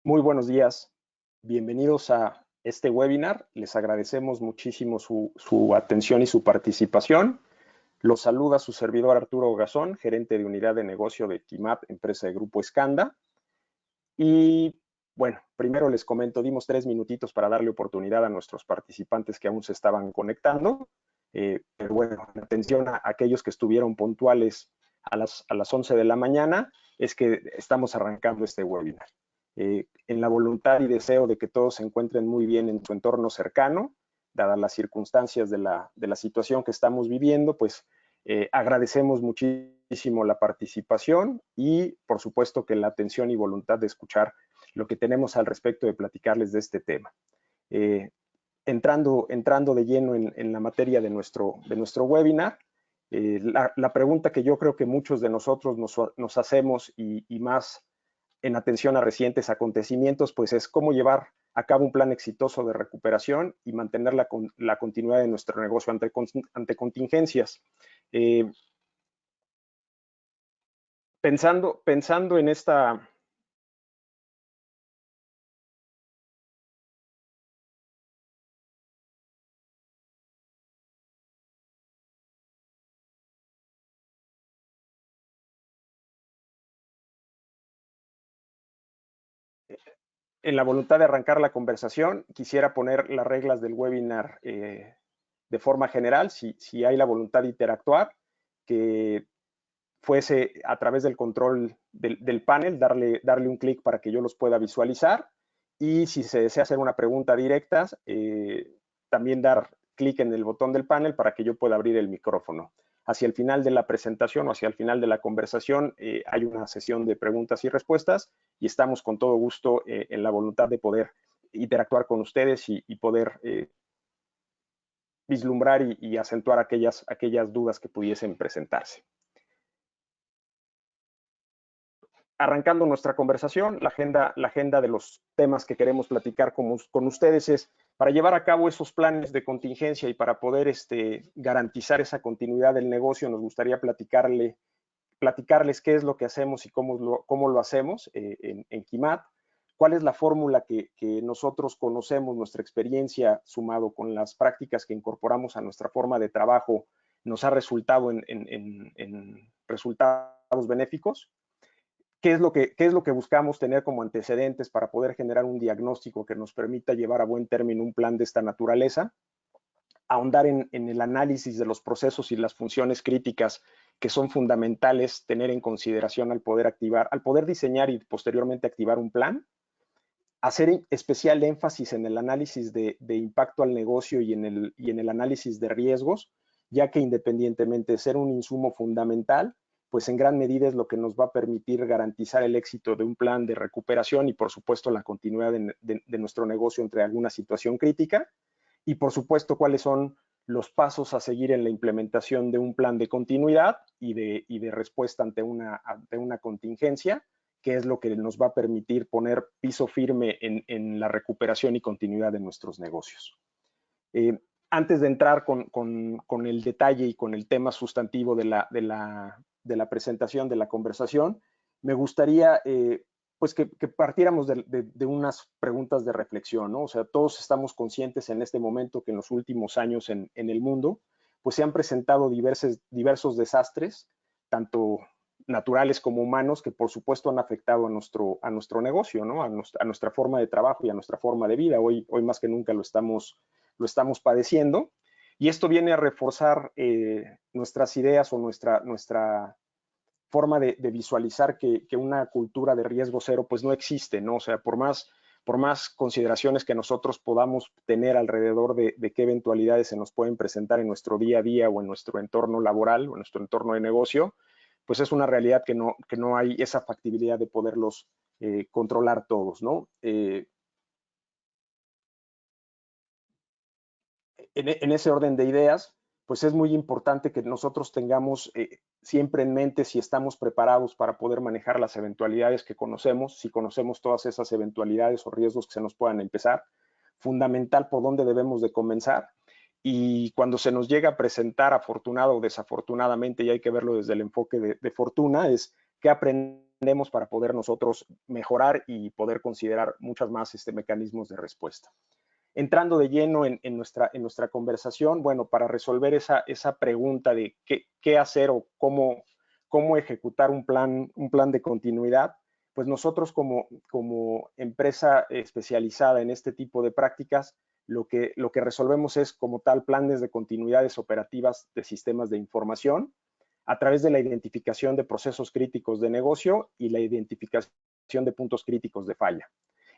Muy buenos días, bienvenidos a este webinar. Les agradecemos muchísimo su atención y su participación. Los saluda su servidor Arturo Gazón, gerente de unidad de negocio de Quimat, empresa de Grupo Escanda. Y bueno, primero les comento, dimos 3 minutitos para darle oportunidad a nuestros participantes que aún se estaban conectando. Pero bueno, atención a aquellos que estuvieron puntuales a las 11 de la mañana, es que estamos arrancando este webinar. En la voluntad y deseo de que todos se encuentren muy bien en su entorno cercano, dadas las circunstancias de la situación que estamos viviendo, pues agradecemos muchísimo la participación y por supuesto que la atención y voluntad de escuchar lo que tenemos al respecto de platicarles de este tema. Entrando de lleno en la materia de nuestro webinar, la pregunta que yo creo que muchos de nosotros nos hacemos y más en atención a recientes acontecimientos, pues es cómo llevar a cabo un plan exitoso de recuperación y mantener la continuidad de nuestro negocio ante contingencias. Pensando en esta en la voluntad de arrancar la conversación, quisiera poner las reglas del webinar de forma general, si hay la voluntad de interactuar, que fuese a través del control del panel, darle un clic para que yo los pueda visualizar, y si se desea hacer una pregunta directa, también dar clic en el botón del panel para que yo pueda abrir el micrófono. Hacia el final de la presentación o hacia el final de la conversación hay una sesión de preguntas y respuestas y estamos con todo gusto en la voluntad de poder interactuar con ustedes y poder vislumbrar y acentuar aquellas dudas que pudiesen presentarse. Arrancando nuestra conversación, la agenda de los temas que queremos platicar con ustedes es para llevar a cabo esos planes de contingencia y para poder garantizar esa continuidad del negocio. Nos gustaría platicarles qué es lo que hacemos y cómo lo hacemos en Quimat, cuál es la fórmula que nosotros conocemos, nuestra experiencia sumado con las prácticas que incorporamos a nuestra forma de trabajo nos ha resultado en resultados benéficos. ¿Qué es lo que buscamos tener como antecedentes para poder generar un diagnóstico que nos permita llevar a buen término un plan de esta naturaleza? Ahondar en el análisis de los procesos y las funciones críticas que son fundamentales tener en consideración al poder diseñar y posteriormente activar un plan. Hacer especial énfasis en el análisis de impacto al negocio y en el análisis de riesgos, ya que independientemente de ser un insumo fundamental, pues en gran medida es lo que nos va a permitir garantizar el éxito de un plan de recuperación y por supuesto la continuidad de nuestro negocio entre alguna situación crítica. Y por supuesto cuáles son los pasos a seguir en la implementación de un plan de continuidad y de respuesta ante una contingencia, que es lo que nos va a permitir poner piso firme en la recuperación y continuidad de nuestros negocios. Antes de entrar con el detalle y con el tema sustantivo de la presentación, de la conversación, me gustaría pues que partiéramos de unas preguntas de reflexión, ¿no? O sea, todos estamos conscientes en este momento que en los últimos años en el mundo, pues se han presentado diversos desastres, tanto naturales como humanos, que por supuesto han afectado a nuestro negocio, ¿no? A nuestra forma de trabajo y a nuestra forma de vida. Hoy más que nunca lo estamos padeciendo, y esto viene a reforzar nuestras ideas o nuestra forma de visualizar que una cultura de riesgo cero pues no existe, ¿no? O sea, por más consideraciones que nosotros podamos tener alrededor de qué eventualidades se nos pueden presentar en nuestro día a día o en nuestro entorno laboral o en nuestro entorno de negocio, pues es una realidad que no hay esa factibilidad de poderlos controlar todos, ¿no? En ese orden de ideas, pues es muy importante que nosotros tengamos siempre en mente si estamos preparados para poder manejar las eventualidades que conocemos, si conocemos todas esas eventualidades o riesgos que se nos puedan empezar, fundamental por dónde debemos de comenzar, y cuando se nos llega a presentar afortunado o desafortunadamente, y hay que verlo desde el enfoque de fortuna, es qué aprendemos aprendemos para poder nosotros mejorar y poder considerar muchas más mecanismos de respuesta. Entrando de lleno en nuestra conversación, bueno, para resolver esa pregunta de qué hacer o cómo ejecutar un plan de continuidad, pues nosotros como empresa especializada en este tipo de prácticas, lo que resolvemos es como tal planes de continuidades operativas de sistemas de información a través de la identificación de procesos críticos de negocio y la identificación de puntos críticos de falla.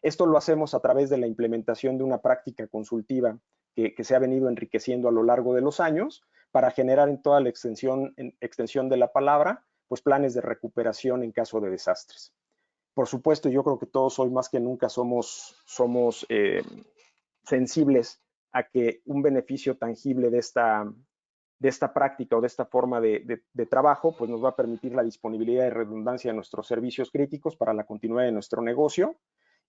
Esto lo hacemos a través de la implementación de una práctica consultiva que se ha venido enriqueciendo a lo largo de los años para generar en toda la extensión de la palabra, pues planes de recuperación en caso de desastres. Por supuesto, yo creo que todos hoy más que nunca somos sensibles a que un beneficio tangible de esta práctica o de esta forma de trabajo, pues nos va a permitir la disponibilidad y redundancia de nuestros servicios críticos para la continuidad de nuestro negocio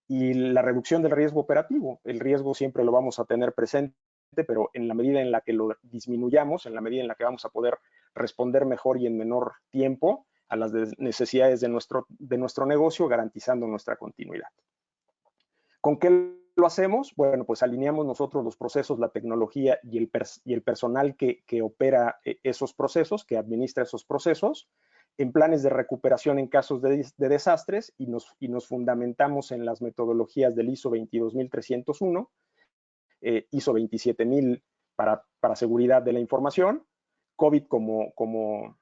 y la reducción del riesgo operativo. El riesgo siempre lo vamos a tener presente, pero en la medida en la que lo disminuyamos, en la medida en la que vamos a poder responder mejor y en menor tiempo a las necesidades de nuestro negocio, garantizando nuestra continuidad. ¿Con qué lo hacemos? Bueno, pues alineamos nosotros los procesos, la tecnología y el personal que opera esos procesos, que administra esos procesos, en planes de recuperación en casos de desastres y nos fundamentamos en las metodologías del ISO 22301, ISO 27000 para seguridad de la información, COVID como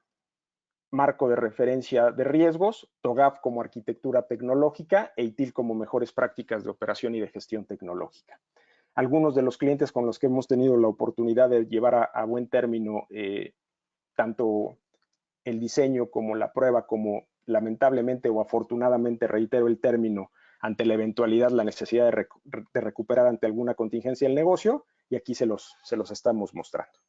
marco de referencia de riesgos, TOGAF como arquitectura tecnológica e ITIL como mejores prácticas de operación y de gestión tecnológica. Algunos de los clientes con los que hemos tenido la oportunidad de llevar a buen término tanto el diseño como la prueba, como lamentablemente o afortunadamente, reitero el término, ante la eventualidad, la necesidad de recuperar ante alguna contingencia el negocio, y aquí se los estamos mostrando.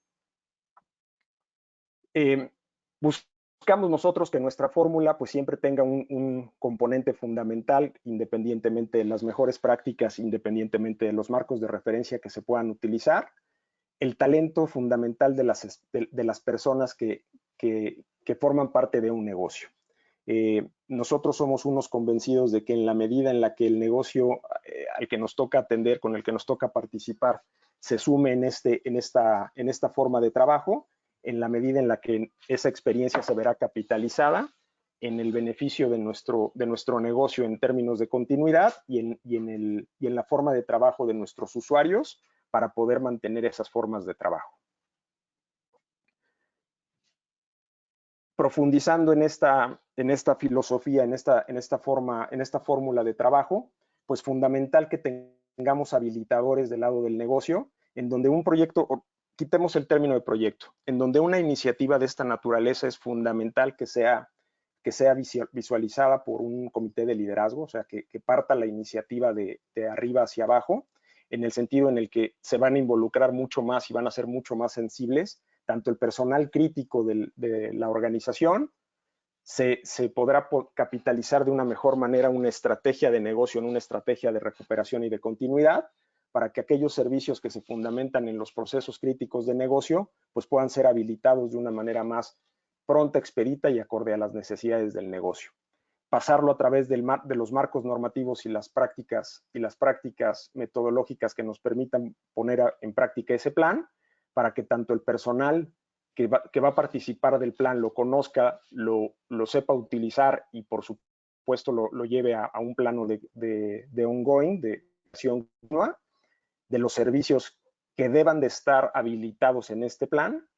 Buscamos nosotros que nuestra fórmula pues siempre tenga un componente fundamental, independientemente de las mejores prácticas, independientemente de los marcos de referencia que se puedan utilizar, el talento fundamental de las personas que forman parte de un negocio. Nosotros somos unos convencidos de que en la medida en la que el negocio al que nos toca atender, con el que nos toca participar, se sume en esta forma de trabajo, en la medida en la que esa experiencia se verá capitalizada en el beneficio de nuestro negocio en términos de continuidad y en la forma de trabajo de nuestros usuarios para poder mantener esas formas de trabajo. Profundizando en esta filosofía, en esta fórmula de trabajo, pues fundamental que tengamos habilitadores del lado del negocio, en donde un proyecto, quitemos el término de proyecto, en donde una iniciativa de esta naturaleza es fundamental que sea visualizada por un comité de liderazgo, o sea, que parta la iniciativa de arriba hacia abajo, en el sentido en el que se van a involucrar mucho más y van a ser mucho más sensibles, tanto el personal crítico de la organización, se podrá capitalizar de una mejor manera una estrategia de negocio, en una estrategia de recuperación y de continuidad, para que aquellos servicios que se fundamentan en los procesos críticos de negocio, pues puedan ser habilitados de una manera más pronta, expedita y acorde a las necesidades del negocio. Pasarlo a través de los marcos normativos y las prácticas metodológicas que nos permitan poner en práctica ese plan, para que tanto el personal que va a participar del plan lo conozca, lo sepa utilizar y por supuesto lo lleve a un plano de ongoing, de acción continua, de los servicios que deban de estar habilitados en este plan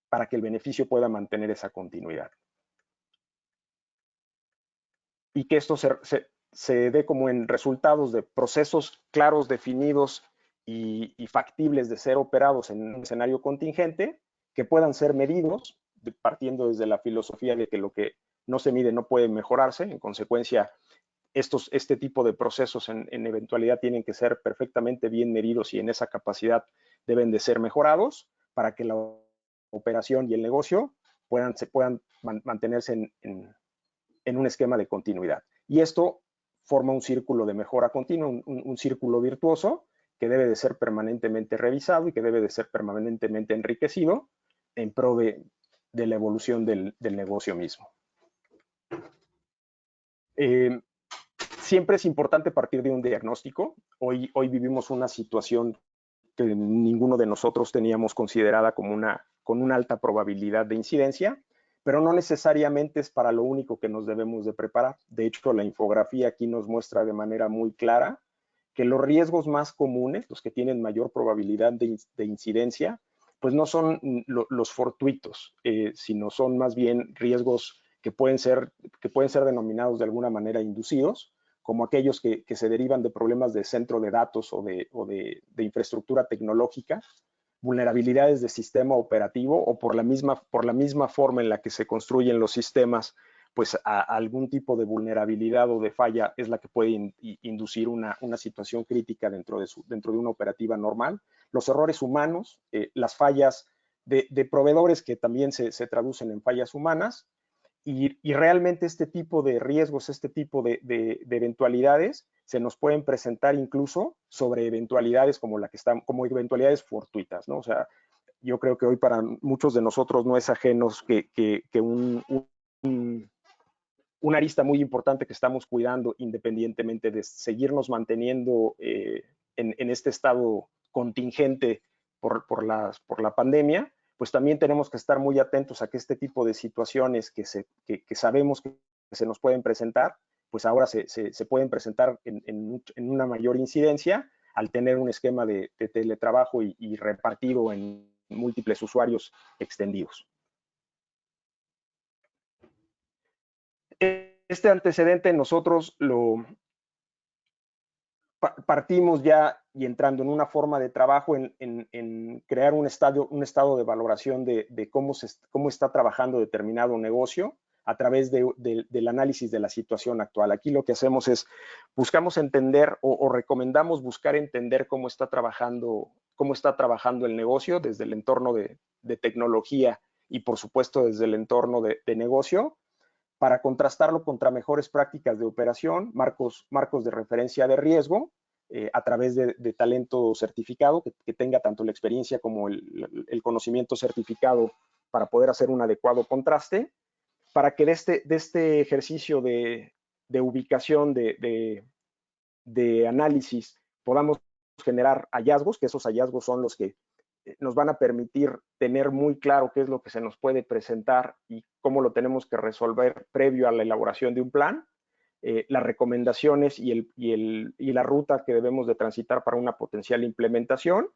para que el beneficio pueda mantener esa continuidad. Y que esto se dé como en resultados de procesos claros, definidos y factibles de ser operados en un escenario contingente, que puedan ser medidos, partiendo desde la filosofía de que lo que no se mide no puede mejorarse. En consecuencia, este tipo de procesos en eventualidad tienen que ser perfectamente bien medidos y en esa capacidad deben de ser mejorados para que la operación y el negocio puedan mantenerse en un esquema de continuidad. Y esto forma un círculo de mejora continua, un círculo virtuoso que debe de ser permanentemente revisado y que debe de ser permanentemente enriquecido en pro de la evolución del negocio mismo. Eh, Siempre es importante partir de un diagnóstico. Hoy vivimos una situación que ninguno de nosotros teníamos considerada como con una alta probabilidad de incidencia, pero no necesariamente es para lo único que nos debemos de preparar. De hecho, la infografía aquí nos muestra de manera muy clara que los riesgos más comunes, los que tienen mayor probabilidad de incidencia, pues no son los fortuitos, sino son más bien riesgos que pueden ser denominados de alguna manera inducidos, como aquellos que se derivan de problemas de centro de datos o de infraestructura tecnológica, vulnerabilidades de sistema operativo o por la misma forma en la que se construyen los sistemas, pues algún tipo de vulnerabilidad o de falla es la que puede inducir una situación crítica dentro de una operativa normal. Los errores humanos, las fallas de proveedores que también se traducen en fallas humanas, y realmente este tipo de riesgos, este tipo de eventualidades se nos pueden presentar incluso sobre eventualidades como como eventualidades fortuitas, ¿no? O sea, yo creo que hoy para muchos de nosotros no es ajenos que una arista muy importante que estamos cuidando, independientemente de seguirnos manteniendo en este estado contingente por la pandemia, pues también tenemos que estar muy atentos a que este tipo de situaciones que sabemos que se nos pueden presentar, pues ahora se pueden presentar en una mayor incidencia al tener un esquema de teletrabajo y repartido en múltiples usuarios extendidos. Este antecedente nosotros partimos ya y entrando en una forma de trabajo en crear un estado de valoración de cómo está trabajando determinado negocio a través del análisis de la situación actual. Aquí lo que hacemos es buscamos entender o recomendamos buscar entender cómo está trabajando el negocio desde el entorno de tecnología y por supuesto desde el entorno de negocio, para contrastarlo contra mejores prácticas de operación, marcos de referencia de riesgo, a través de talento certificado, que tenga tanto la experiencia como el conocimiento certificado para poder hacer un adecuado contraste, para que de este ejercicio de ubicación, de análisis, podamos generar hallazgos, que esos hallazgos son los que nos van a permitir tener muy claro qué es lo que se nos puede presentar y cómo lo tenemos que resolver previo a la elaboración de un plan, las recomendaciones y la ruta que debemos de transitar para una potencial implementación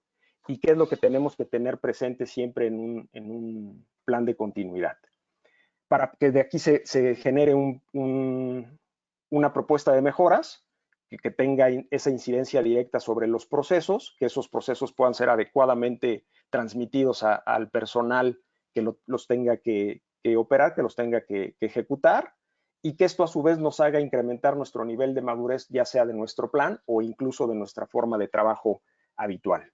y qué es lo que tenemos que tener presente siempre en un plan de continuidad. Para que de aquí se genere una propuesta de mejoras que tenga esa incidencia directa sobre los procesos, que esos procesos puedan ser adecuadamente transmitidos al personal que los tenga que operar, que los tenga que ejecutar, y que esto a su vez nos haga incrementar nuestro nivel de madurez, ya sea de nuestro plan o incluso de nuestra forma de trabajo habitual.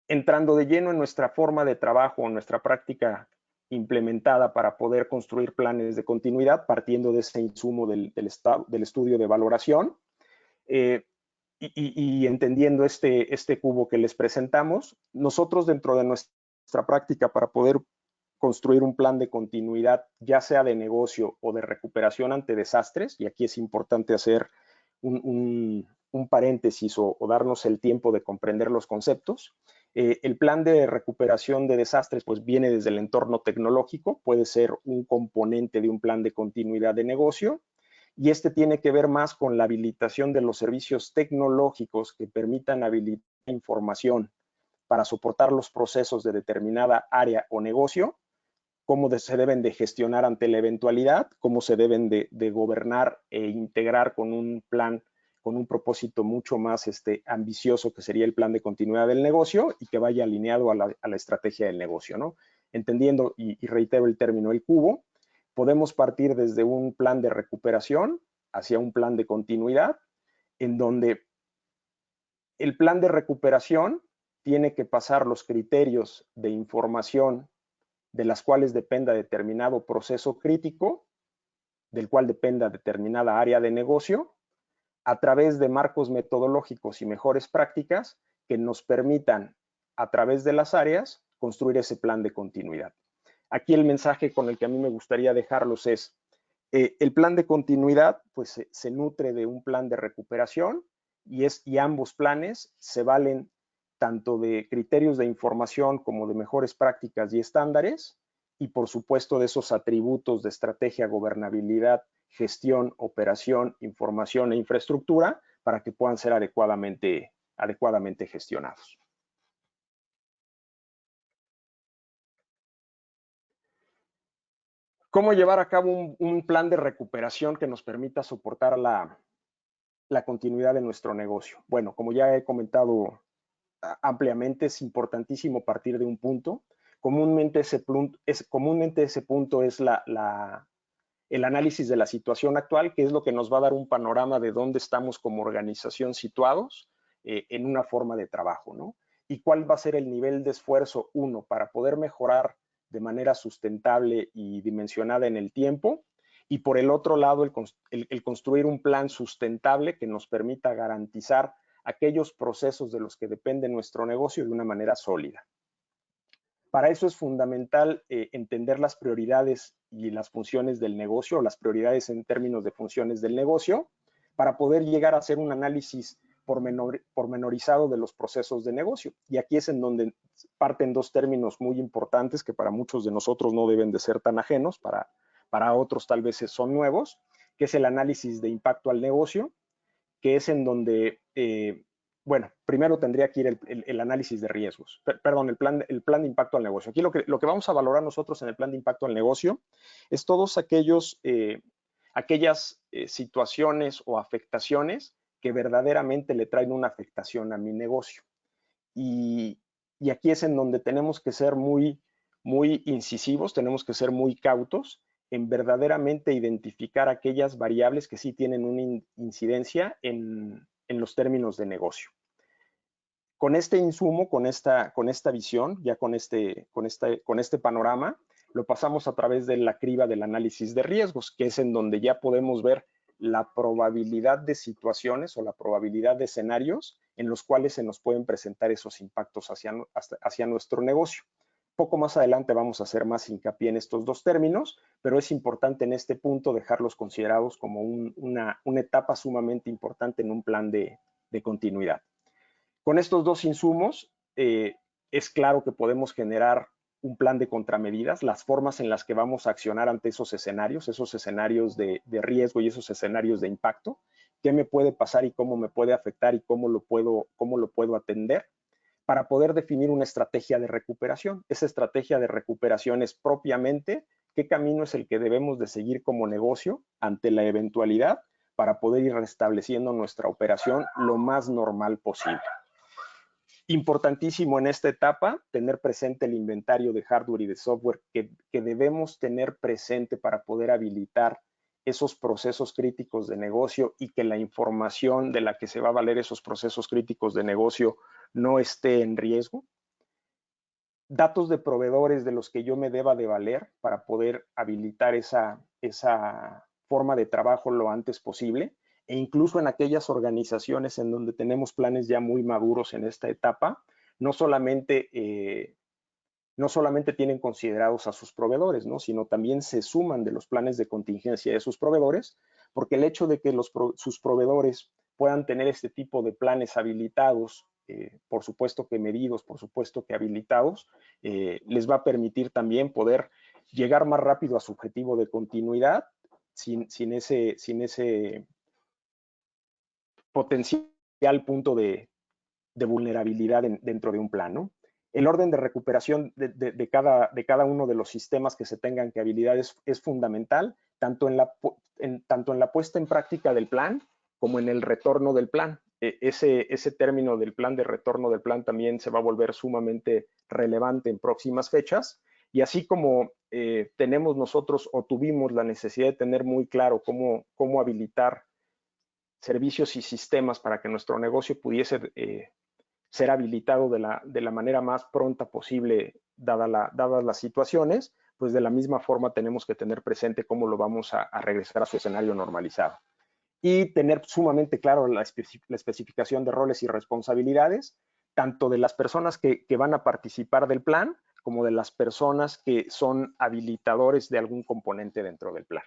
Entrando de lleno en nuestra forma de trabajo, en nuestra práctica implementada para poder construir planes de continuidad, partiendo de ese insumo del estudio de valoración, y entendiendo este cubo que les presentamos, nosotros dentro de nuestra práctica para poder construir un plan de continuidad, ya sea de negocio o de recuperación ante desastres, y aquí es importante hacer un paréntesis o darnos el tiempo de comprender los conceptos. El plan de recuperación de desastres pues viene desde el entorno tecnológico, puede ser un componente de un plan de continuidad de negocio, y este tiene que ver más con la habilitación de los servicios tecnológicos que permitan habilitar información para soportar los procesos de determinada área o negocio, cómo se deben de gestionar ante la eventualidad, cómo se deben de gobernar e integrar con un plan, con un propósito mucho más ambicioso, que sería el plan de continuidad del negocio y que vaya alineado a la estrategia del negocio, ¿no? Entendiendo, y reitero el término, el cubo, podemos partir desde un plan de recuperación hacia un plan de continuidad, en donde el plan de recuperación tiene que pasar los criterios de información de las cuales dependa determinado proceso crítico, del cual dependa determinada área de negocio, a través de marcos metodológicos y mejores prácticas que nos permitan, a través de las áreas, construir ese plan de continuidad. Aquí el mensaje con el que a mí me gustaría dejarlos es, el plan de continuidad pues se nutre de un plan de recuperación y ambos planes se valen tanto de criterios de información como de mejores prácticas y estándares y por supuesto de esos atributos de estrategia, gobernabilidad, gestión, operación, información e infraestructura para que puedan ser adecuadamente gestionados. ¿Cómo llevar a cabo un plan de recuperación que nos permita soportar la continuidad de nuestro negocio? Bueno, como ya he comentado ampliamente, es importantísimo partir de un punto. Comúnmente ese punto es el análisis de la situación actual, que es lo que nos va a dar un panorama de dónde estamos como organización situados en una forma de trabajo, ¿no? Y cuál va a ser el nivel de esfuerzo, uno, para poder mejorar de manera sustentable y dimensionada en el tiempo, y por el otro lado, el construir un plan sustentable que nos permita garantizar aquellos procesos de los que depende nuestro negocio de una manera sólida. Para eso es fundamental entender las prioridades y las funciones del negocio, las prioridades en términos de funciones del negocio, para poder llegar a hacer un análisis pormenorizado de los procesos de negocio. Y aquí es en donde parten dos términos muy importantes que para muchos de nosotros no deben de ser tan ajenos, para otros tal vez son nuevos, que es el análisis de impacto al negocio, que es en donde, bueno, primero tendría que ir el análisis de riesgos, perdón, el plan de impacto al negocio. Aquí lo que vamos a valorar nosotros en el plan de impacto al negocio es todos aquellas situaciones o afectaciones que verdaderamente le traen una afectación a mi negocio. Y aquí es en donde tenemos que ser muy incisivos, tenemos que ser muy cautos en verdaderamente identificar aquellas variables que sí tienen una incidencia en los términos de negocio. Con este insumo, con esta visión, ya con este panorama, lo pasamos a través de la criba del análisis de riesgos, que es en donde ya podemos ver la probabilidad de situaciones o la probabilidad de escenarios en los cuales se nos pueden presentar esos impactos hacia nuestro negocio. Poco más adelante vamos a hacer más hincapié en estos dos términos, pero es importante en este punto dejarlos considerados como una etapa sumamente importante en un plan de continuidad. Con estos dos insumos, es claro que podemos generar un plan de contramedidas, las formas en las que vamos a accionar ante esos escenarios de riesgo y esos escenarios de impacto, qué me puede pasar y cómo me puede afectar y cómo lo puedo atender, para poder definir una estrategia de recuperación. Esa estrategia de recuperación es propiamente qué camino es el que debemos de seguir como negocio ante la eventualidad para poder ir restableciendo nuestra operación lo más normal posible. Importantísimo en esta etapa tener presente el inventario de hardware y de software que debemos tener presente para poder habilitar esos procesos críticos de negocio y que la información de la que se va a valer esos procesos críticos de negocio no esté en riesgo. Datos de proveedores de los que yo me deba de valer para poder habilitar esa forma de trabajo lo antes posible. E incluso en aquellas organizaciones en donde tenemos planes ya muy maduros en esta etapa, no solamente tienen considerados a sus proveedores, ¿no? Sino también se suman de los planes de contingencia de sus proveedores, porque el hecho de que sus proveedores puedan tener este tipo de planes habilitados, por supuesto que medidos, por supuesto que habilitados, les va a permitir también poder llegar más rápido a su objetivo de continuidad sin ese potencial punto de vulnerabilidad dentro de un plan, ¿no? El orden de recuperación de cada uno de los sistemas que se tengan que habilitar es fundamental, tanto en la puesta en práctica del plan como en el retorno del plan. Ese término del plan de retorno del plan también se va a volver sumamente relevante en próximas fechas. Y así como tenemos nosotros o tuvimos la necesidad de tener muy claro cómo habilitar servicios y sistemas para que nuestro negocio pudiese ser habilitado de la manera más pronta posible, dadas las situaciones, pues de la misma forma tenemos que tener presente cómo lo vamos a regresar a su escenario normalizado. Y tener sumamente claro la especificación de roles y responsabilidades, tanto de las personas que van a participar del plan, como de las personas que son habilitadores de algún componente dentro del plan.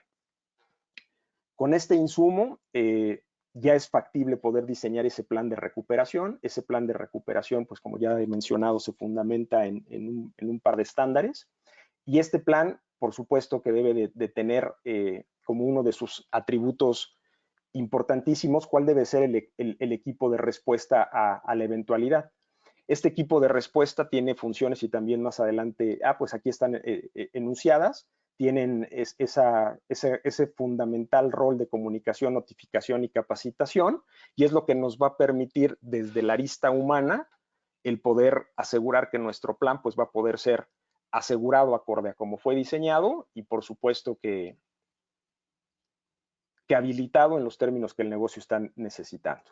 Con este insumo ya es factible poder diseñar ese plan de recuperación. Ese plan de recuperación, pues como ya he mencionado, se fundamenta en un par de estándares. Y este plan, por supuesto, que debe de tener como uno de sus atributos importantísimos cuál debe ser el equipo de respuesta a la eventualidad. Este equipo de respuesta tiene funciones y también más adelante, pues aquí están enunciadas, tienen ese fundamental rol de comunicación, notificación y capacitación, y es lo que nos va a permitir desde la arista humana el poder asegurar que nuestro plan pues va a poder ser asegurado acorde a cómo fue diseñado y por supuesto que habilitado en los términos que el negocio está necesitando.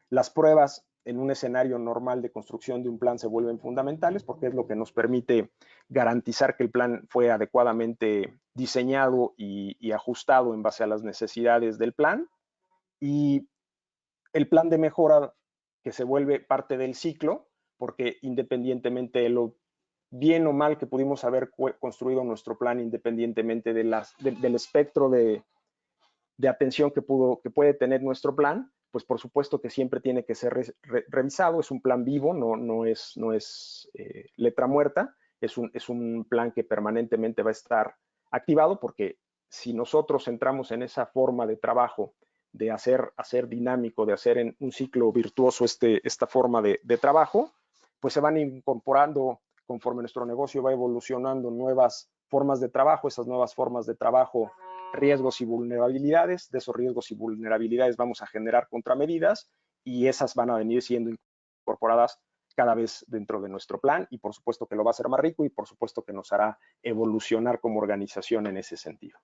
Las pruebas en un escenario normal de construcción de un plan se vuelven fundamentales porque es lo que nos permite garantizar que el plan fue adecuadamente diseñado y ajustado en base a las necesidades del plan. Y el plan de mejora que se vuelve parte del ciclo, porque independientemente de lo bien o mal que pudimos haber construido nuestro plan, independientemente del espectro de atención que puede tener nuestro plan, pues por supuesto que siempre tiene que ser revisado. Es un plan vivo, no es letra muerta, es un plan que permanentemente va a estar activado porque si nosotros entramos en esa forma de trabajo de hacer dinámico, de hacer en un ciclo virtuoso esta forma de trabajo, pues se van incorporando conforme nuestro negocio va evolucionando nuevas formas de trabajo. Esas nuevas formas de trabajo, riesgos y vulnerabilidades. De esos riesgos y vulnerabilidades vamos a generar contramedidas y esas van a venir siendo incorporadas cada vez dentro de nuestro plan y por supuesto que lo va a hacer más rico y por supuesto que nos hará evolucionar como organización en ese sentido.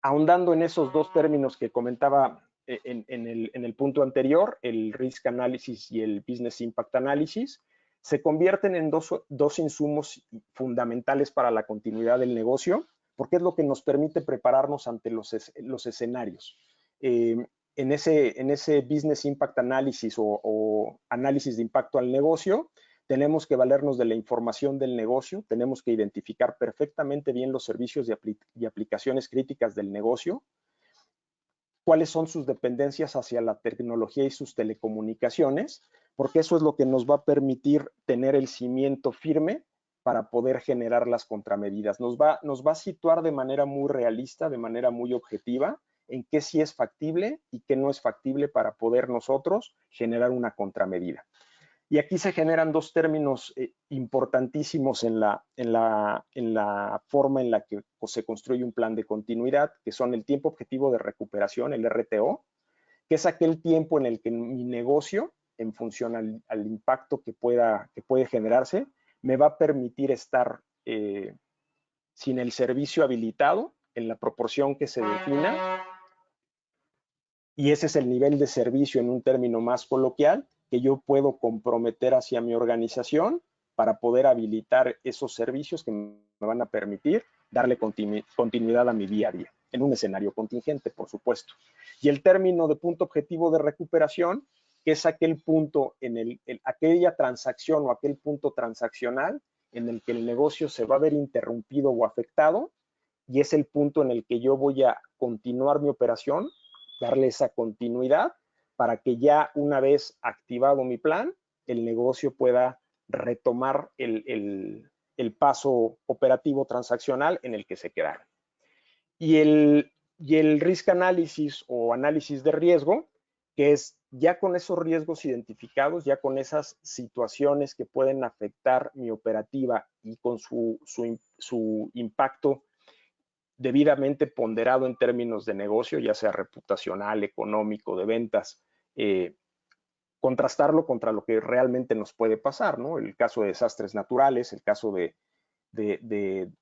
Ahondando en esos dos términos que comentaba en el punto anterior, el Risk Analysis y el Business Impact Analysis, se convierten en dos insumos fundamentales para la continuidad del negocio, porque es lo que nos permite prepararnos ante los escenarios. En ese Business Impact Analysis o análisis de impacto al negocio, tenemos que valernos de la información del negocio, tenemos que identificar perfectamente bien los servicios y aplicaciones críticas del negocio, cuáles son sus dependencias hacia la tecnología y sus telecomunicaciones, porque eso es lo que nos va a permitir tener el cimiento firme para poder generar las contramedidas. Nos va a situar de manera muy realista, de manera muy objetiva, en qué sí es factible y qué no es factible para poder nosotros generar una contramedida. Y aquí se generan dos términos importantísimos en la forma en la que se construye un plan de continuidad, que son el tiempo objetivo de recuperación, el RTO, que es aquel tiempo en el que mi negocio, en función al impacto que puede generarse, me va a permitir estar sin el servicio habilitado en la proporción que se defina. Y ese es el nivel de servicio en un término más coloquial que yo puedo comprometer hacia mi organización para poder habilitar esos servicios que me van a permitir darle continuidad a mi día a día, en un escenario contingente, por supuesto. Y el término de punto objetivo de recuperación, que es aquel punto aquella transacción o aquel punto transaccional en el que el negocio se va a ver interrumpido o afectado, y es el punto en el que yo voy a continuar mi operación, darle esa continuidad para que ya una vez activado mi plan, el negocio pueda retomar el paso operativo transaccional en el que se quedaron. Y el risk analysis o análisis de riesgo, que es ya con esos riesgos identificados, ya con esas situaciones que pueden afectar mi operativa y con su impacto debidamente ponderado en términos de negocio, ya sea reputacional, económico, de ventas, contrastarlo contra lo que realmente nos puede pasar, ¿no? El caso de desastres naturales, el caso de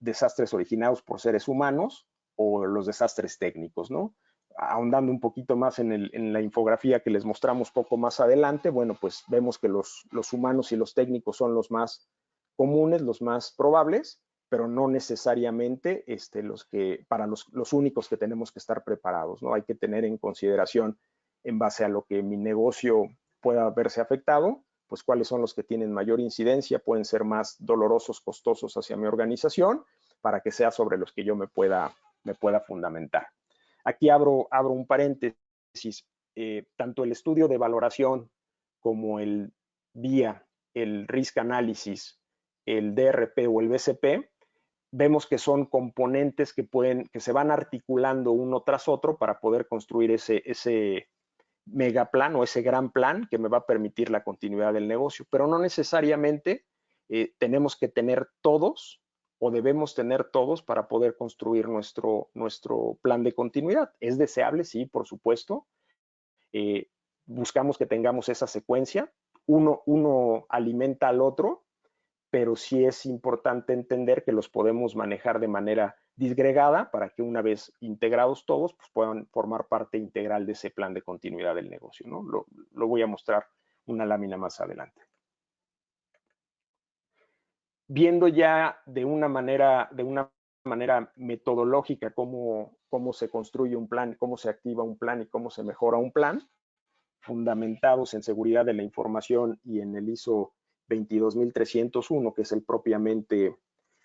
desastres originados por seres humanos o los desastres técnicos, ¿no? Ahondando un poquito más en la infografía que les mostramos poco más adelante, bueno, pues vemos que los humanos y los técnicos son los más comunes, los más probables, pero no necesariamente para los únicos que tenemos que estar preparados, ¿no? Hay que tener en consideración, en base a lo que mi negocio pueda verse afectado, pues cuáles son los que tienen mayor incidencia, pueden ser más dolorosos, costosos hacia mi organización, para que sea sobre los que yo me pueda fundamentar. Aquí abro un paréntesis. Tanto el estudio de valoración como el VIA, el Risk Analysis, el DRP o el BCP, vemos que son componentes que se van articulando uno tras otro para poder construir ese megaplan o ese gran plan que me va a permitir la continuidad del negocio, pero no necesariamente tenemos que tener todos o debemos tener todos para poder construir nuestro plan de continuidad. ¿Es deseable? Sí, por supuesto. Buscamos que tengamos esa secuencia. Uno alimenta al otro, pero sí es importante entender que los podemos manejar de manera disgregada para que una vez integrados todos, pues puedan formar parte integral de ese plan de continuidad del negocio, ¿no? Lo voy a mostrar una lámina más adelante. Viendo ya de una manera metodológica cómo se construye un plan, cómo se activa un plan y cómo se mejora un plan, fundamentados en seguridad de la información y en el ISO 22301, que es el propiamente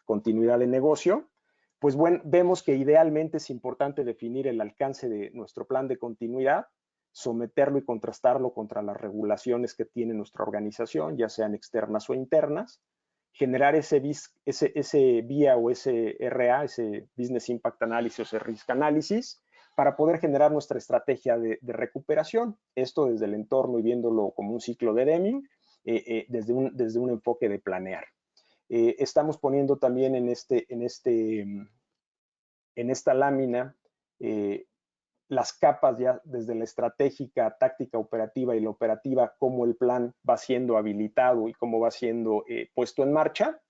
continuidad de negocio, pues bueno, vemos que idealmente es importante definir el alcance de nuestro plan de continuidad, someterlo y contrastarlo contra las regulaciones que tiene nuestra organización, ya sean externas o internas, generar ese BIA o ese RA, ese Business Impact Analysis o ese Risk Analysis, para poder generar nuestra estrategia de recuperación. Esto desde el entorno y viéndolo como un ciclo de Deming, desde un enfoque de planear. Estamos poniendo también en esta lámina las capas ya desde la estratégica, táctica operativa y la operativa, cómo el plan va siendo habilitado y cómo va siendo puesto en marcha.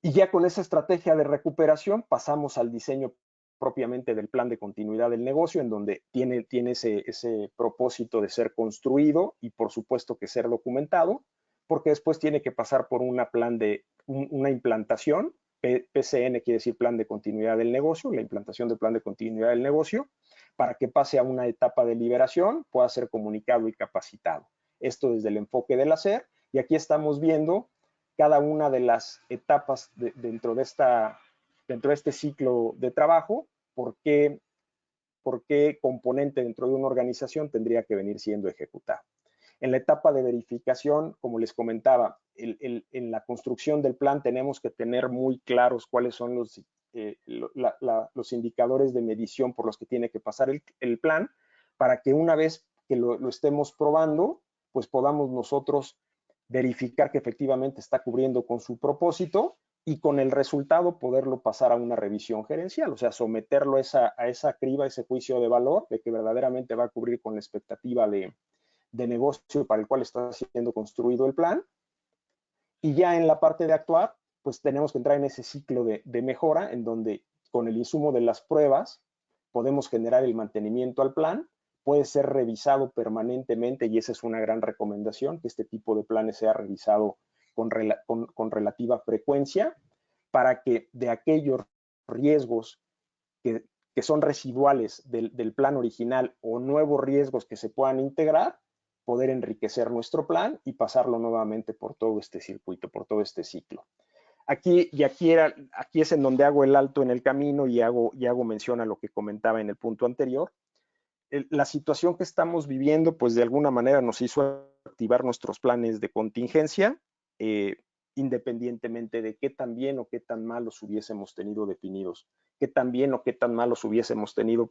Y ya con esa estrategia de recuperación pasamos al diseño propiamente del plan de continuidad del negocio, en donde tiene ese propósito de ser construido y por supuesto que ser documentado, porque después tiene que pasar por una implantación. PCN quiere decir plan de continuidad del negocio, la implantación del plan de continuidad del negocio, para que pase a una etapa de liberación, pueda ser comunicado y capacitado. Esto desde el enfoque del hacer, y aquí estamos viendo cada una de las etapas dentro de este ciclo de trabajo, por qué componente dentro de una organización tendría que venir siendo ejecutado. En la etapa de verificación, como les comentaba, en la construcción del plan tenemos que tener muy claros cuáles son los indicadores de medición por los que tiene que pasar el plan, para que una vez que lo estemos probando, pues podamos nosotros verificar que efectivamente está cubriendo con su propósito y con el resultado poderlo pasar a una revisión gerencial, o sea, someterlo a esa criba, ese juicio de valor de que verdaderamente va a cubrir con la expectativa de negocio para el cual está siendo construido el plan. Y ya en la parte de actuar, pues tenemos que entrar en ese ciclo de mejora, en donde con el insumo de las pruebas podemos generar el mantenimiento al plan, puede ser revisado permanentemente, y esa es una gran recomendación, que este tipo de planes sea revisado con relativa frecuencia, para que de aquellos riesgos que son residuales del plan original o nuevos riesgos que se puedan integrar, poder enriquecer nuestro plan y pasarlo nuevamente por todo este circuito, por todo este ciclo. Aquí es en donde hago el alto en el camino y hago mención a lo que comentaba en el punto anterior. La situación que estamos viviendo, pues de alguna manera nos hizo activar nuestros planes de contingencia, independientemente de qué tan bien o qué tan mal los hubiésemos tenido definidos, qué tan bien o qué tan mal los hubiésemos tenido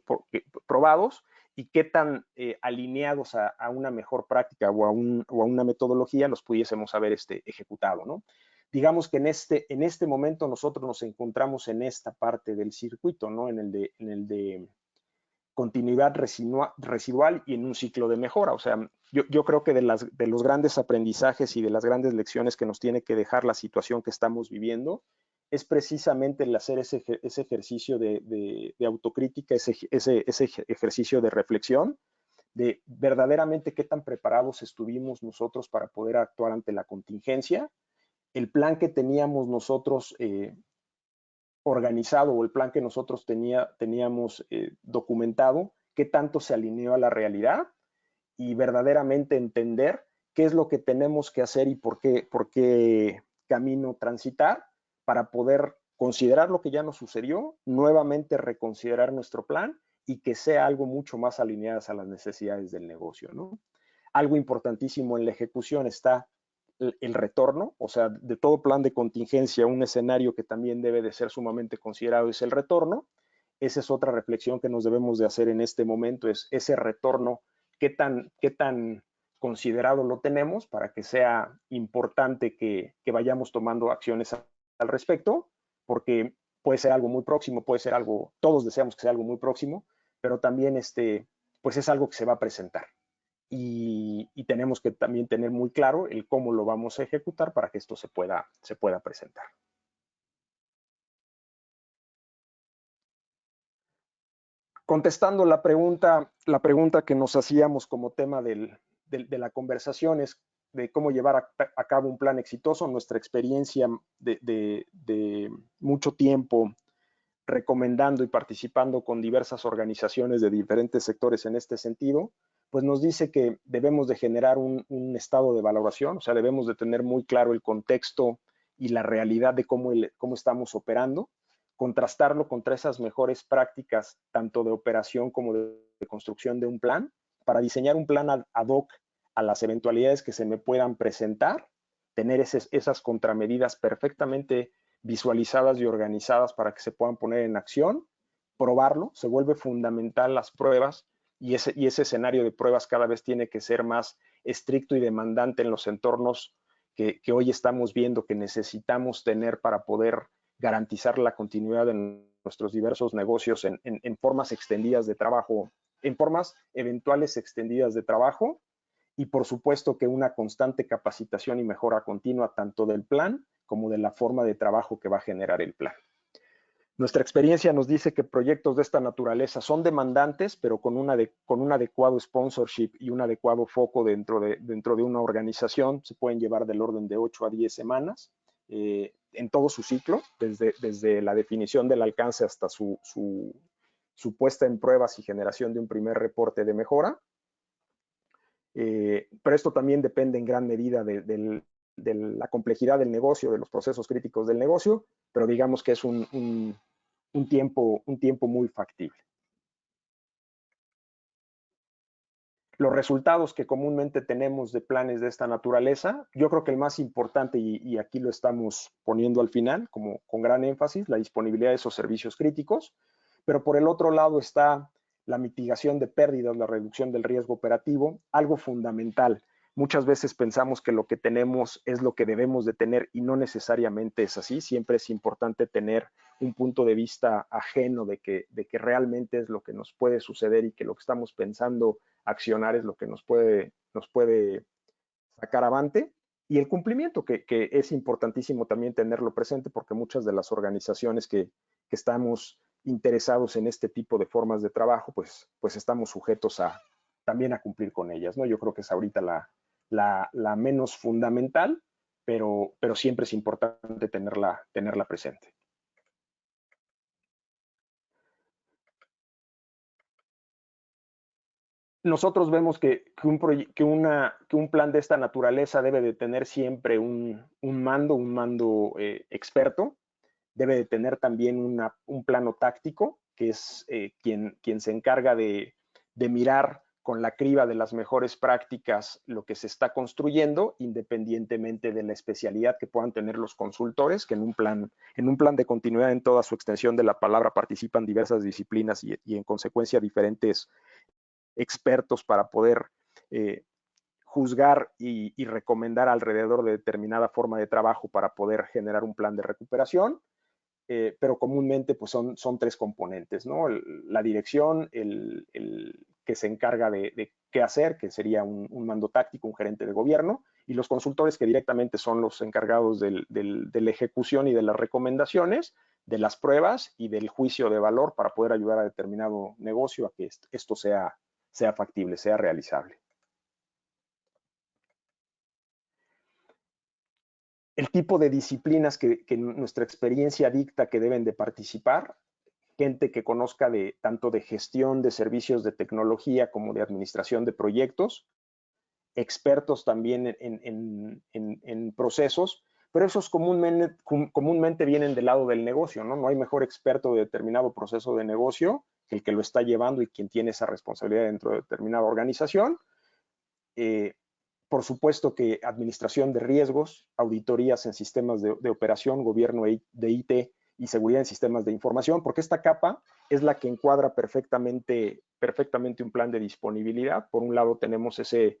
probados y qué tan alineados a una mejor práctica o a una metodología los pudiésemos haber ejecutado, ¿no? Digamos que en este momento nosotros nos encontramos en esta parte del circuito, ¿no? En el de continuidad residual y en un ciclo de mejora. O sea, yo creo que de los grandes aprendizajes y de las grandes lecciones que nos tiene que dejar la situación que estamos viviendo es precisamente el hacer ese ejercicio de autocrítica, ese ejercicio de reflexión, de verdaderamente qué tan preparados estuvimos nosotros para poder actuar ante la contingencia, el plan que teníamos nosotros organizado o el plan que nosotros teníamos documentado, qué tanto se alineó a la realidad y verdaderamente entender qué es lo que tenemos que hacer y por qué camino transitar para poder considerar lo que ya nos sucedió, nuevamente reconsiderar nuestro plan y que sea algo mucho más alineado a las necesidades del negocio, ¿no? Algo importantísimo en la ejecución está el retorno, o sea, de todo plan de contingencia, un escenario que también debe de ser sumamente considerado es el retorno. Esa es otra reflexión que nos debemos de hacer en este momento, es ese retorno, qué tan considerado lo tenemos para que sea importante que vayamos tomando acciones al respecto, porque puede ser algo muy próximo, puede ser algo, todos deseamos que sea algo muy próximo, pero también pues es algo que se va a presentar. Y tenemos que también tener muy claro el cómo lo vamos a ejecutar para que esto se pueda presentar. Contestando la pregunta que nos hacíamos como tema de la conversación es de cómo llevar a cabo un plan exitoso. Nuestra experiencia de mucho tiempo recomendando y participando con diversas organizaciones de diferentes sectores en este sentido, pues nos dice que debemos de generar un estado de valoración, o sea, debemos de tener muy claro el contexto y la realidad de cómo estamos operando, contrastarlo contra esas mejores prácticas, tanto de operación como de construcción de un plan, para diseñar un plan ad hoc a las eventualidades que se me puedan presentar, tener esas contramedidas perfectamente visualizadas y organizadas para que se puedan poner en acción, probarlo, se vuelve fundamental las pruebas y ese escenario de pruebas cada vez tiene que ser más estricto y demandante en los entornos que hoy estamos viendo que necesitamos tener para poder garantizar la continuidad de nuestros diversos negocios en formas extendidas de trabajo, en formas eventuales extendidas de trabajo, y por supuesto que una constante capacitación y mejora continua tanto del plan como de la forma de trabajo que va a generar el plan. Nuestra experiencia nos dice que proyectos de esta naturaleza son demandantes, pero con un adecuado sponsorship y un adecuado foco dentro de una organización se pueden llevar del orden de 8 a 10 semanas en todo su ciclo, desde la definición del alcance hasta su puesta en pruebas y generación de un primer reporte de mejora. Pero esto también depende en gran medida de la complejidad del negocio, de los procesos críticos del negocio, pero digamos que es un tiempo muy factible. Los resultados que comúnmente tenemos de planes de esta naturaleza, yo creo que el más importante, y aquí lo estamos poniendo al final, como con gran énfasis, la disponibilidad de esos servicios críticos, pero por el otro lado está la mitigación de pérdidas, la reducción del riesgo operativo, algo fundamental. Muchas veces pensamos que lo que tenemos es lo que debemos de tener y no necesariamente es así. Siempre es importante tener un punto de vista ajeno de que realmente es lo que nos puede suceder y que lo que estamos pensando accionar es lo que nos puede sacar avante. Y el cumplimiento, que es importantísimo también tenerlo presente porque muchas de las organizaciones que estamos interesados en este tipo de formas de trabajo, pues estamos sujetos también a cumplir con ellas, ¿no? Yo creo que es ahorita la menos fundamental, pero siempre es importante tenerla presente. Nosotros vemos que un plan de esta naturaleza debe de tener siempre un mando experto, debe de tener también un plano táctico, que es quien se encarga de mirar con la criba de las mejores prácticas lo que se está construyendo, independientemente de la especialidad que puedan tener los consultores, que en un plan de continuidad en toda su extensión de la palabra participan diversas disciplinas y en consecuencia diferentes expertos para poder juzgar y recomendar alrededor de determinada forma de trabajo para poder generar un plan de recuperación. Pero comúnmente pues son tres componentes, ¿no? La dirección, el que se encarga de qué hacer, que sería un mando táctico, un gerente de gobierno, y los consultores que directamente son los encargados de la ejecución y de las recomendaciones, de las pruebas y del juicio de valor para poder ayudar a determinado negocio a que esto sea factible, sea realizable. El tipo de disciplinas que nuestra experiencia dicta que deben de participar, gente que conozca tanto de gestión de servicios de tecnología como de administración de proyectos, expertos también en procesos, pero esos comúnmente vienen del lado del negocio, ¿no? No hay mejor experto de determinado proceso de negocio que el que lo está llevando y quien tiene esa responsabilidad dentro de determinada organización. Por supuesto que administración de riesgos, auditorías en sistemas de operación, gobierno de IT y seguridad en sistemas de información, porque esta capa es la que encuadra perfectamente un plan de disponibilidad. Por un lado tenemos ese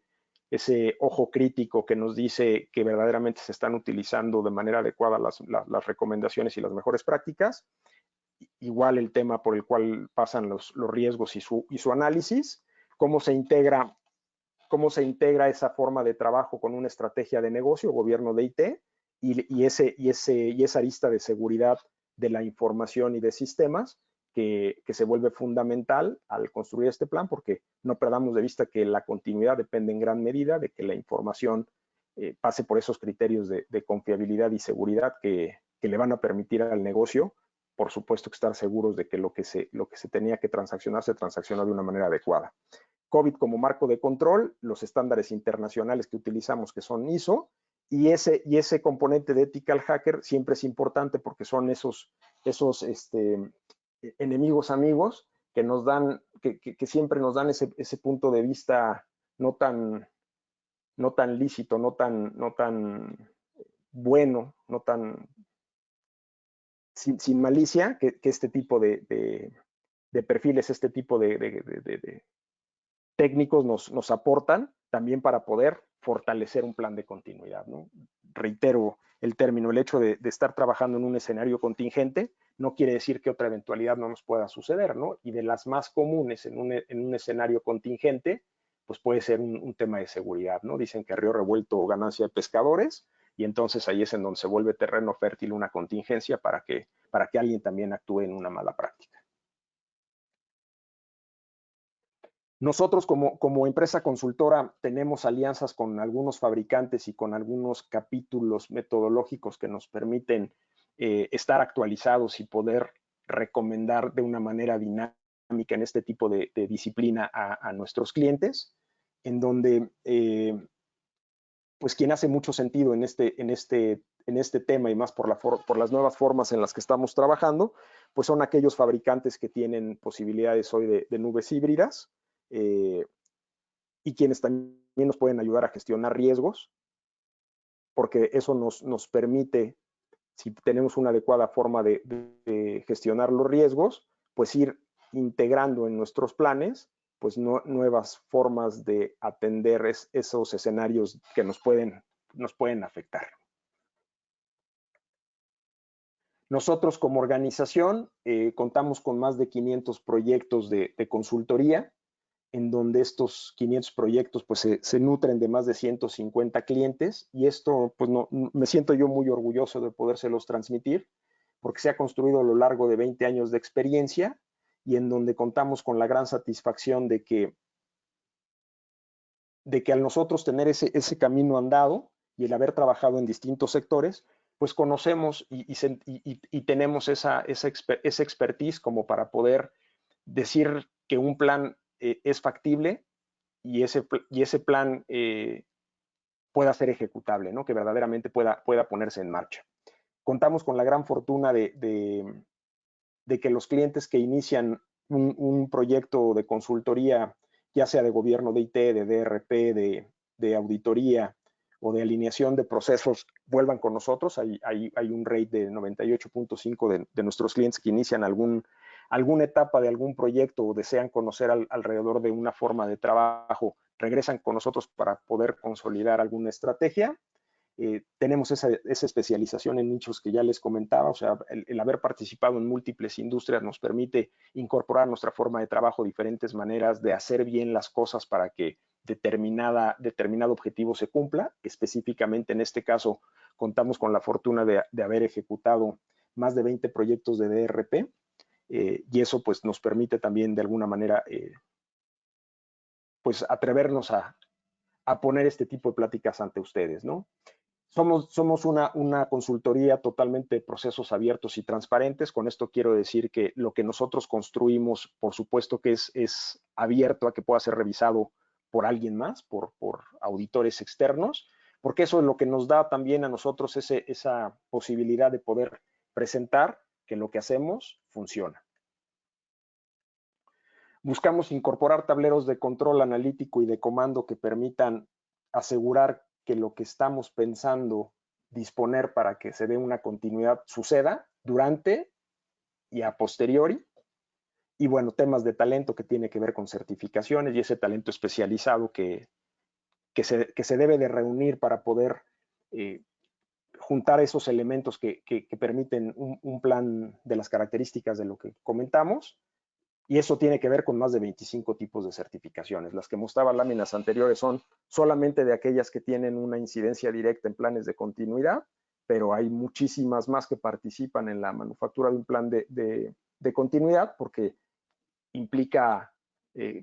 ojo crítico que nos dice que verdaderamente se están utilizando de manera adecuada las recomendaciones y las mejores prácticas. Igual el tema por el cual pasan los riesgos y su análisis, cómo se integra esa forma de trabajo con una estrategia de negocio, gobierno de IT, y esa arista de seguridad de la información y de sistemas que se vuelve fundamental al construir este plan, porque no perdamos de vista que la continuidad depende en gran medida de que la información pase por esos criterios de confiabilidad y seguridad que le van a permitir al negocio, por supuesto, que estar seguros de que lo que se tenía que transaccionar se transaccionó de una manera adecuada. COVID como marco de control, los estándares internacionales que utilizamos, que son ISO, y ese componente de ethical hacker siempre es importante porque son esos enemigos amigos que nos dan, que siempre nos dan ese punto de vista no tan lícito, no tan bueno, no tan sin malicia, que este tipo de perfiles, este tipo de técnicos nos aportan también para poder fortalecer un plan de continuidad, ¿no? Reitero el término, el hecho de estar trabajando en un escenario contingente no quiere decir que otra eventualidad no nos pueda suceder, ¿no? Y de las más comunes en un escenario contingente, pues puede ser un tema de seguridad, ¿no? Dicen que río revuelto ganancia de pescadores, y entonces ahí es en donde se vuelve terreno fértil una contingencia para que alguien también actúe en una mala práctica. Nosotros como empresa consultora tenemos alianzas con algunos fabricantes y con algunos capítulos metodológicos que nos permiten estar actualizados y poder recomendar de una manera dinámica en este tipo de disciplina a nuestros clientes, en donde pues quien hace mucho sentido en este tema y más por las nuevas formas en las que estamos trabajando, pues son aquellos fabricantes que tienen posibilidades hoy de nubes híbridas, y quienes también nos pueden ayudar a gestionar riesgos, porque eso nos permite, si tenemos una adecuada forma de gestionar los riesgos, pues ir integrando en nuestros planes pues nuevas formas de atender esos escenarios que nos pueden afectar. Nosotros como organización contamos con más de 500 proyectos de consultoría, en donde estos 500 proyectos pues se nutren de más de 150 clientes, y esto pues me siento yo muy orgulloso de podérselos transmitir, porque se ha construido a lo largo de 20 años de experiencia y en donde contamos con la gran satisfacción de que al nosotros tener ese camino andado y el haber trabajado en distintos sectores, pues conocemos y tenemos esa expertise como para poder decir que un plan es factible y ese plan pueda ser ejecutable, ¿no? Que verdaderamente pueda ponerse en marcha. Contamos con la gran fortuna de que los clientes que inician un proyecto de consultoría, ya sea de gobierno de IT, de DRP, de auditoría o de alineación de procesos, vuelvan con nosotros. Hay un rate de 98.5 de nuestros clientes que inician alguna etapa de algún proyecto o desean conocer alrededor de una forma de trabajo, regresan con nosotros para poder consolidar alguna estrategia. Tenemos esa especialización en nichos que ya les comentaba, o sea, el haber participado en múltiples industrias nos permite incorporar nuestra forma de trabajo, diferentes maneras de hacer bien las cosas para que determinado objetivo se cumpla. Específicamente en este caso contamos con la fortuna de haber ejecutado más de 20 proyectos de DRP, y eso pues nos permite también de alguna manera pues atrevernos a poner este tipo de pláticas ante ustedes, ¿no? Somos una consultoría totalmente de procesos abiertos y transparentes. Con esto quiero decir que lo que nosotros construimos, por supuesto que es abierto a que pueda ser revisado por alguien más, por auditores externos, porque eso es lo que nos da también a nosotros esa posibilidad de poder presentar que lo que hacemos funciona. Buscamos incorporar tableros de control analítico y de comando que permitan asegurar que lo que estamos pensando disponer para que se dé una continuidad suceda durante y a posteriori. Y bueno, temas de talento que tiene que ver con certificaciones y ese talento especializado que se debe de reunir para poder juntar esos elementos que permiten un plan de las características de lo que comentamos. Y eso tiene que ver con más de 25 tipos de certificaciones. Las que mostraba láminas anteriores son solamente de aquellas que tienen una incidencia directa en planes de continuidad, pero hay muchísimas más que participan en la manufactura de un plan de continuidad porque implica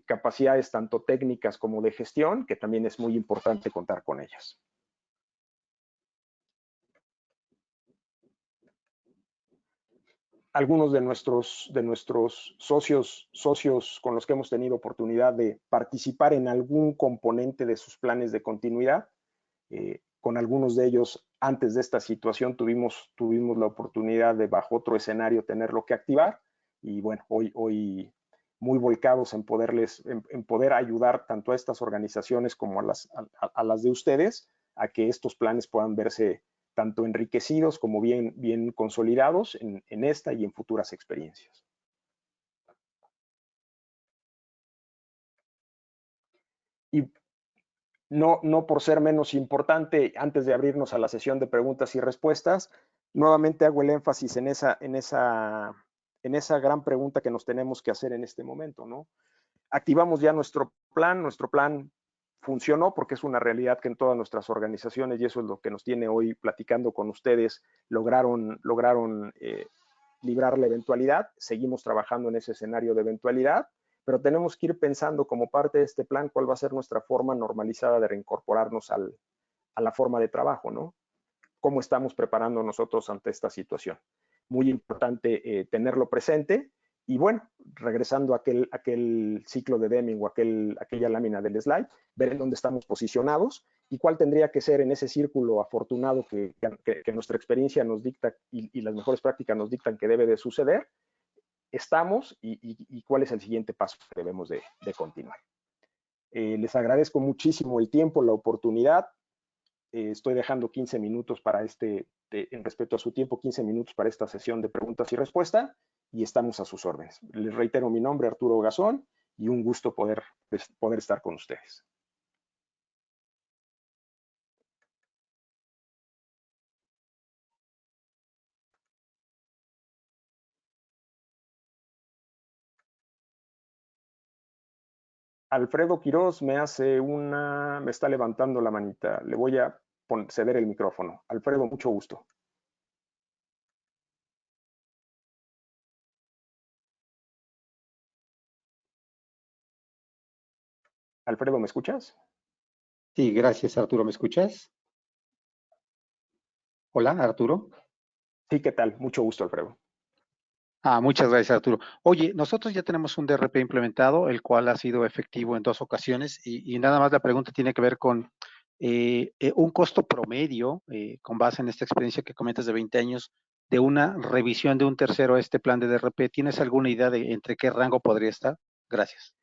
capacidades tanto técnicas como de gestión, que también es muy importante contar con ellas. Algunos de nuestros socios con los que hemos tenido oportunidad de participar en algún componente de sus planes de continuidad. Con algunos de ellos, antes de esta situación, tuvimos la oportunidad de, bajo otro escenario, tenerlo que activar. Y bueno, hoy muy volcados en poder ayudar tanto a estas organizaciones como a las de ustedes a que estos planes puedan verse tanto enriquecidos como bien consolidados en esta y en futuras experiencias. Y no por ser menos importante, antes de abrirnos a la sesión de preguntas y respuestas, nuevamente hago el énfasis en esa gran pregunta que nos tenemos que hacer en este momento, ¿no? Activamos ya nuestro plan funcionó porque es una realidad que en todas nuestras organizaciones, y eso es lo que nos tiene hoy platicando con ustedes, lograron librar la eventualidad. Seguimos trabajando en ese escenario de eventualidad, pero tenemos que ir pensando como parte de este plan cuál va a ser nuestra forma normalizada de reincorporarnos a la forma de trabajo, ¿no? ¿Cómo estamos preparando nosotros ante esta situación? Muy importante tenerlo presente. Y bueno, regresando a aquel ciclo de Deming o aquella lámina del slide, ver en dónde estamos posicionados y cuál tendría que ser en ese círculo afortunado que nuestra experiencia nos dicta y las mejores prácticas nos dictan que debe de suceder, estamos y cuál es el siguiente paso que debemos de continuar. Les agradezco muchísimo el tiempo, la oportunidad. Estoy dejando 15 minutos para en respeto a su tiempo, 15 minutos para esta sesión de preguntas y respuestas y estamos a sus órdenes. Les reitero mi nombre, Arturo Gazón, y un gusto poder estar con ustedes. Alfredo Quiroz me está levantando la manita. Le voy a ceder el micrófono. Alfredo, mucho gusto. Alfredo, ¿me escuchas? Sí, gracias, Arturo. ¿Me escuchas? Hola, Arturo. Sí, ¿qué tal? Mucho gusto, Alfredo. Muchas gracias, Arturo. Oye, nosotros ya tenemos un DRP implementado, el cual ha sido efectivo en 2 ocasiones y nada más la pregunta tiene que ver con un costo promedio, con base en esta experiencia que comentas de 20 años, de una revisión de un tercero a este plan de DRP. ¿Tienes alguna idea de entre qué rango podría estar? Gracias.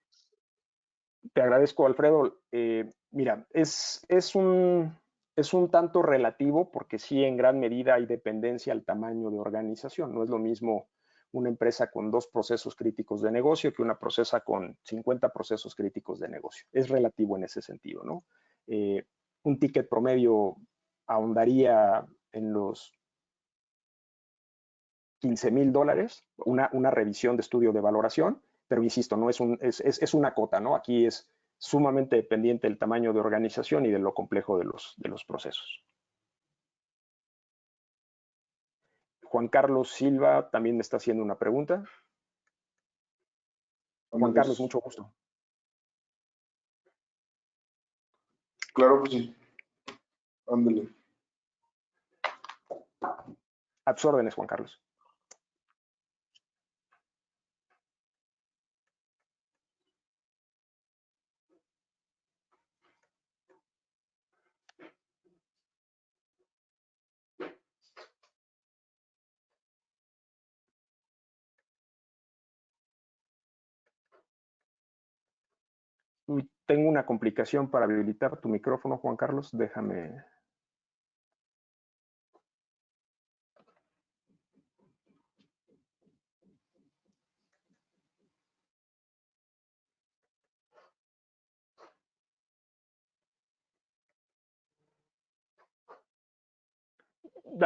Te agradezco, Alfredo. Mira, es un tanto relativo porque sí, en gran medida hay dependencia al tamaño de organización. No es lo mismo una empresa con 2 procesos críticos de negocio que una empresa con 50 procesos críticos de negocio. Es relativo en ese sentido, ¿no? Un ticket promedio ahondaría en los $15,000, una revisión de estudio de valoración, pero insisto, no es una cota, ¿no? Aquí es sumamente dependiente del tamaño de organización y de lo complejo de los procesos. Juan Carlos Silva también me está haciendo una pregunta. Juan Carlos, mucho gusto. Claro que sí. Ándale. A tus órdenes, Juan Carlos. Uy, tengo una complicación para habilitar tu micrófono, Juan Carlos. Déjame.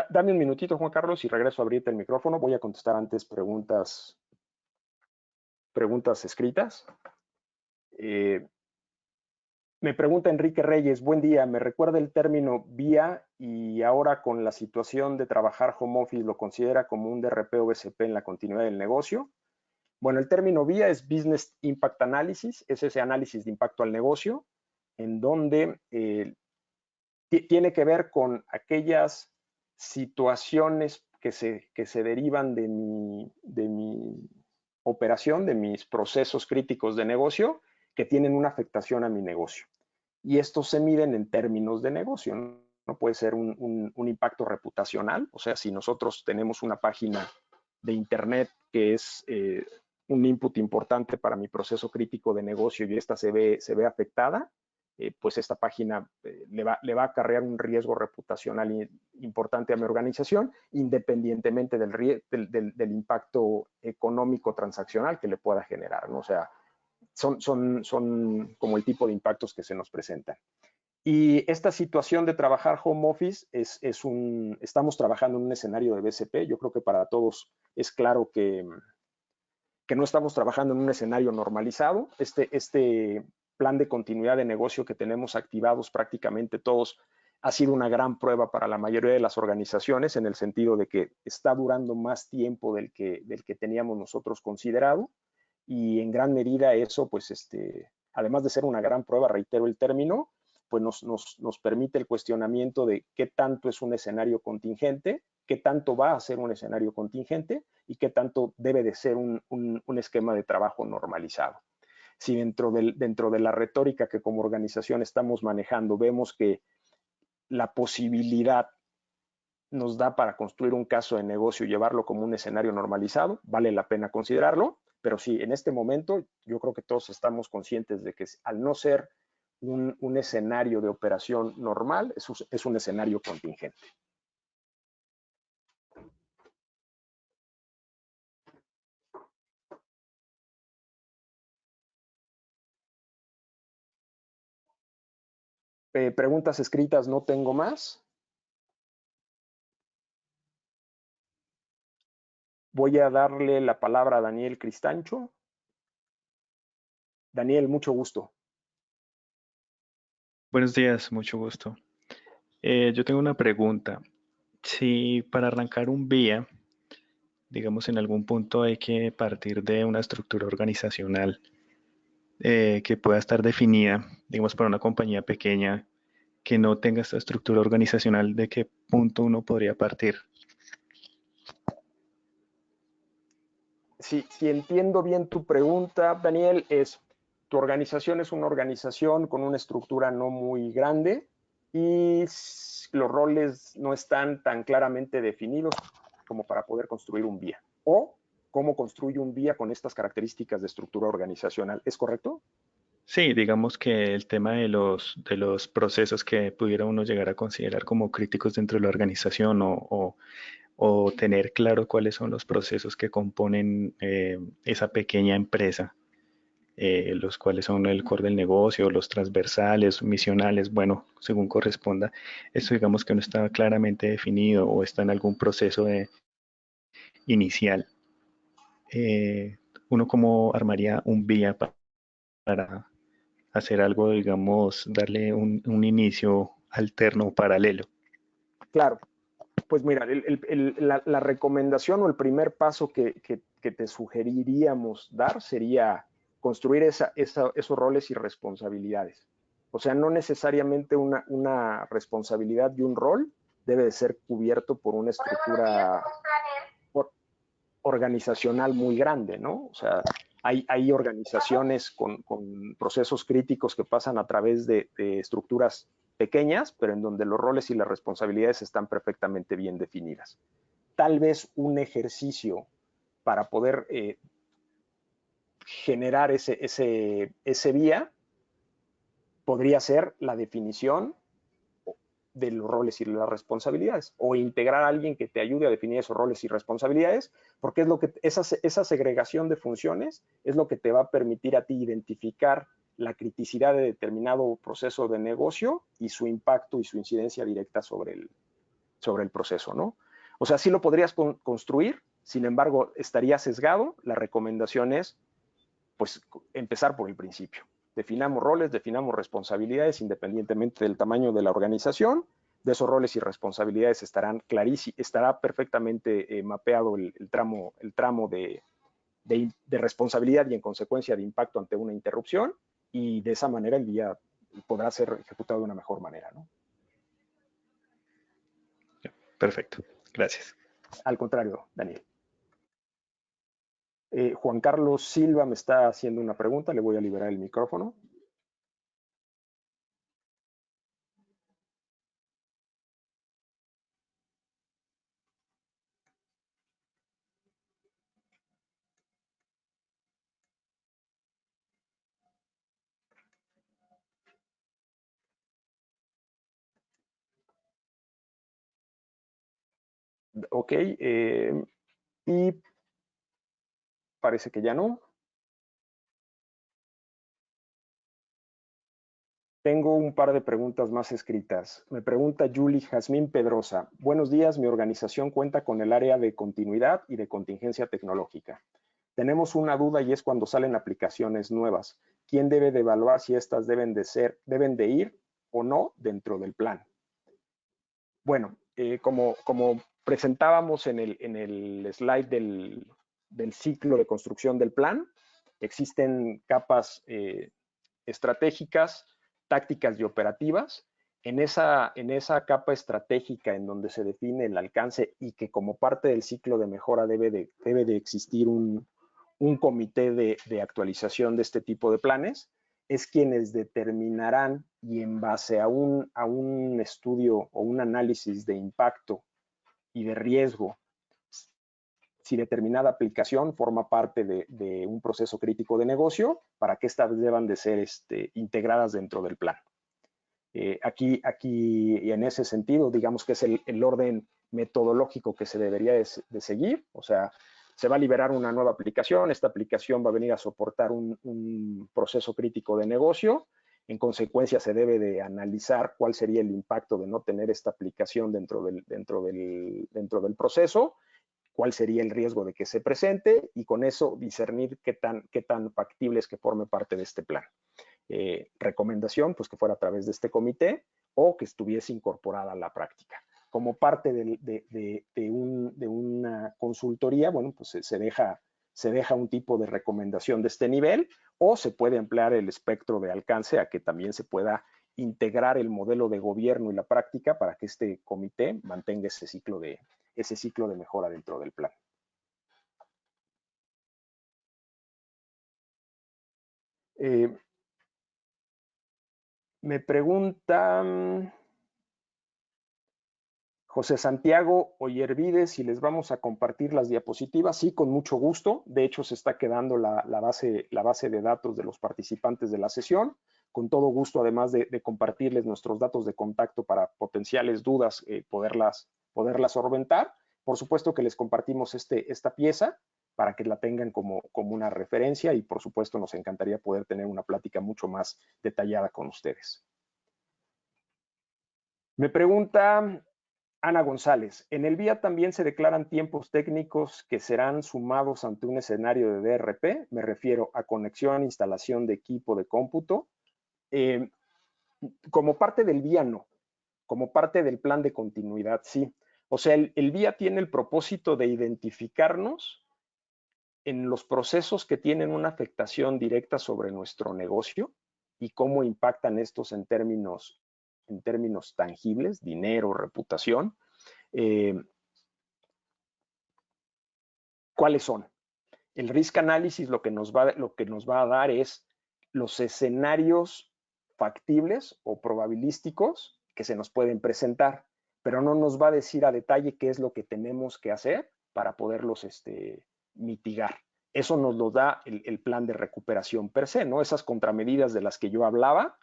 Dame un minutito, Juan Carlos, y regreso a abrirte el micrófono. Voy a contestar antes preguntas escritas. Me pregunta Enrique Reyes, buen día, me recuerda el término vía y ahora con la situación de trabajar home office lo considera como un DRP o BCP en la continuidad del negocio. Bueno, el término vía es Business Impact Analysis, es ese análisis de impacto al negocio, en donde tiene que ver con aquellas situaciones que se derivan de mi operación, de mis procesos críticos de negocio, que tienen una afectación a mi negocio. Y estos se miden en términos de negocio, ¿no? No puede ser un impacto reputacional, o sea, si nosotros tenemos una página de Internet que es un input importante para mi proceso crítico de negocio y esta se ve afectada, pues esta página le va a acarrear un riesgo reputacional importante a mi organización, independientemente del impacto económico transaccional que le pueda generar, ¿no? O sea, son como el tipo de impactos que se nos presentan. Y esta situación de trabajar home office estamos trabajando en un escenario de BCP. Yo creo que para todos es claro que no estamos trabajando en un escenario normalizado. Este plan de continuidad de negocio que tenemos activados prácticamente todos ha sido una gran prueba para la mayoría de las organizaciones en el sentido de que está durando más tiempo del que teníamos nosotros considerado y en gran medida eso, pues, además de ser una gran prueba, reitero el término, pues nos permite el cuestionamiento de qué tanto es un escenario contingente, qué tanto va a ser un escenario contingente y qué tanto debe de ser un esquema de trabajo normalizado. Si dentro de la retórica que como organización estamos manejando vemos que la posibilidad nos da para construir un caso de negocio y llevarlo como un escenario normalizado, vale la pena considerarlo, pero sí, en este momento yo creo que todos estamos conscientes de que al no ser un escenario de operación normal, es un escenario contingente. Preguntas escritas no tengo más. Voy a darle la palabra a Daniel Cristancho. Daniel, mucho gusto. Buenos días, mucho gusto. Yo tengo una pregunta. Si para arrancar un vía, digamos en algún punto hay que partir de una estructura organizacional que pueda estar definida, digamos para una compañía pequeña que no tenga esta estructura organizacional, ¿de qué punto uno podría partir? Si entiendo bien tu pregunta, Daniel, tu organización es una organización con una estructura no muy grande y los roles no están tan claramente definidos como para poder construir un vía. O cómo construye un vía con estas características de estructura organizacional. ¿Es correcto? Sí, digamos que el tema de los procesos que pudiera uno llegar a considerar como críticos dentro de la organización o tener claro cuáles son los procesos que componen esa pequeña empresa, los cuales son el core del negocio, los transversales, misionales, bueno, según corresponda. Esto digamos que no está claramente definido o está en algún proceso inicial. Uno cómo armaría un vía para hacer algo, digamos, darle un inicio alterno o paralelo. Claro. Pues mira, la recomendación o el primer paso que te sugeriríamos dar sería construir esos roles y responsabilidades. O sea, no necesariamente una responsabilidad y un rol debe de ser cubierto por una estructura organizacional muy grande, ¿no? O sea, hay organizaciones con procesos críticos que pasan a través de estructuras pequeñas, pero en donde los roles y las responsabilidades están perfectamente bien definidas. Tal vez un ejercicio para poder generar ese vía podría ser la definición de los roles y las responsabilidades, o integrar a alguien que te ayude a definir esos roles y responsabilidades, porque es lo que esa segregación de funciones es lo que te va a permitir a ti identificar la criticidad de determinado proceso de negocio y su impacto y su incidencia directa sobre el proceso, ¿no? O sea, sí lo podrías construir, sin embargo, estaría sesgado. La recomendación es, pues, empezar por el principio. Definamos roles, definamos responsabilidades independientemente del tamaño de la organización. De esos roles y responsabilidades estará perfectamente mapeado el tramo de responsabilidad y en consecuencia de impacto ante una interrupción, y de esa manera el día podrá ser ejecutado de una mejor manera, ¿no? Perfecto, gracias. Al contrario, Daniel. Juan Carlos Silva me está haciendo una pregunta, le voy a liberar el micrófono. Ok, y parece que ya no. Tengo un par de preguntas más escritas. Me pregunta Julie Jazmín Pedrosa. Buenos días, mi organización cuenta con el área de continuidad y de contingencia tecnológica. Tenemos una duda y es cuando salen aplicaciones nuevas. ¿Quién debe de evaluar si estas deben de ir o no dentro del plan? Bueno, como presentábamos en el slide del ciclo de construcción del plan, existen capas estratégicas, tácticas y operativas. En esa capa estratégica en donde se define el alcance y que como parte del ciclo de mejora debe de existir un comité de actualización de este tipo de planes, es quienes determinarán, y en base a un estudio o un análisis de impacto y de riesgo, si determinada aplicación forma parte de un proceso crítico de negocio, para que estas deban de ser integradas dentro del plan. Aquí y en ese sentido, digamos que es el orden metodológico que se debería de seguir. O sea, se va a liberar una nueva aplicación, esta aplicación va a venir a soportar un proceso crítico de negocio. En consecuencia, se debe de analizar cuál sería el impacto de no tener esta aplicación dentro del proceso, cuál sería el riesgo de que se presente, y con eso discernir qué tan factible es que forme parte de este plan. Recomendación, pues que fuera a través de este comité o que estuviese incorporada a la práctica. Como parte de una consultoría, bueno, pues se deja un tipo de recomendación de este nivel, o se puede emplear el espectro de alcance a que también se pueda integrar el modelo de gobierno y la práctica para que este comité mantenga ese ciclo de mejora dentro del plan. Me preguntan José Santiago Oyervides si les vamos a compartir las diapositivas. Sí, con mucho gusto. De hecho, se está quedando la base de datos de los participantes de la sesión. Con todo gusto, además de compartirles nuestros datos de contacto para potenciales dudas, poderlas solventar. Por supuesto que les compartimos esta pieza para que la tengan como una referencia, y por supuesto nos encantaría poder tener una plática mucho más detallada con ustedes. Me pregunta Ana González, en el VIA también se declaran tiempos técnicos que serán sumados ante un escenario de DRP, me refiero a conexión, instalación de equipo de cómputo. Como parte del VIA no, como parte del plan de continuidad sí. O sea, el VIA tiene el propósito de identificarnos en los procesos que tienen una afectación directa sobre nuestro negocio y cómo impactan estos en términos tangibles, dinero, reputación. ¿Cuáles son? El risk analysis lo que nos va a dar es los escenarios factibles o probabilísticos que se nos pueden presentar, pero no nos va a decir a detalle qué es lo que tenemos que hacer para poderlos mitigar. Eso nos lo da el plan de recuperación per se, ¿no? Esas contramedidas de las que yo hablaba,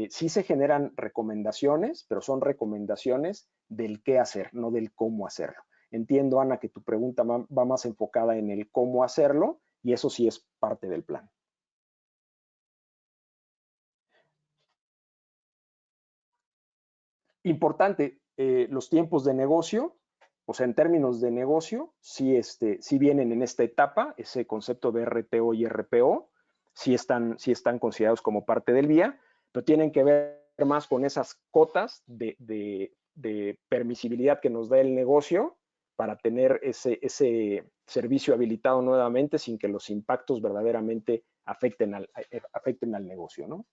Sí se generan recomendaciones, pero son recomendaciones del qué hacer, no del cómo hacerlo. Entiendo, Ana, que tu pregunta va más enfocada en el cómo hacerlo, y eso sí es parte del plan. Importante, los tiempos de negocio, o sea, en términos de negocio, sí vienen en esta etapa, ese concepto de RTO y RPO, sí están considerados como parte del VIA, pero tienen que ver más con esas cotas de permisibilidad que nos da el negocio para tener ese servicio habilitado nuevamente sin que los impactos verdaderamente afecten al negocio, ¿no?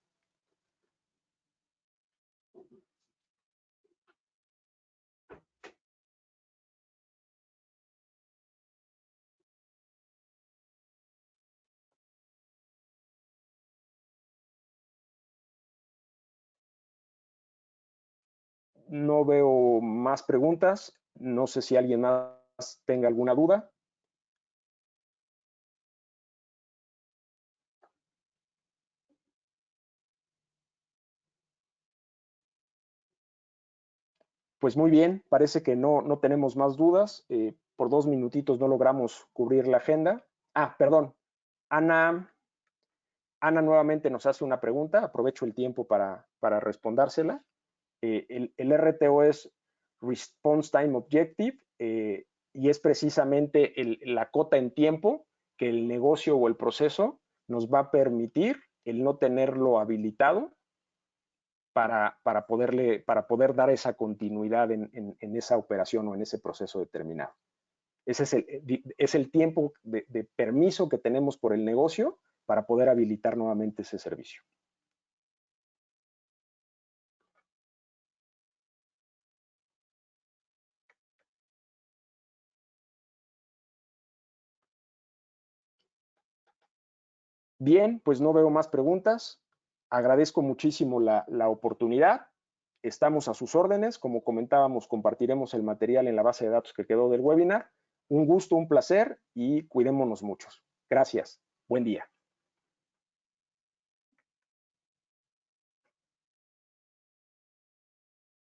No veo más preguntas. No sé si alguien más tenga alguna duda. Pues muy bien, parece que no tenemos más dudas. Por 2 minutitos no logramos cubrir la agenda. Ah, perdón. Ana nuevamente nos hace una pregunta. Aprovecho el tiempo para respondérsela. El RTO es Response Time Objective y es precisamente la cota en tiempo que el negocio o el proceso nos va a permitir el no tenerlo habilitado para poder dar esa continuidad en esa operación o en ese proceso determinado. Ese es el tiempo de permiso que tenemos por el negocio para poder habilitar nuevamente ese servicio. Bien, pues no veo más preguntas. Agradezco muchísimo la oportunidad. Estamos a sus órdenes. Como comentábamos, compartiremos el material en la base de datos que quedó del webinar. Un gusto, un placer y cuidémonos muchos. Gracias. Buen día.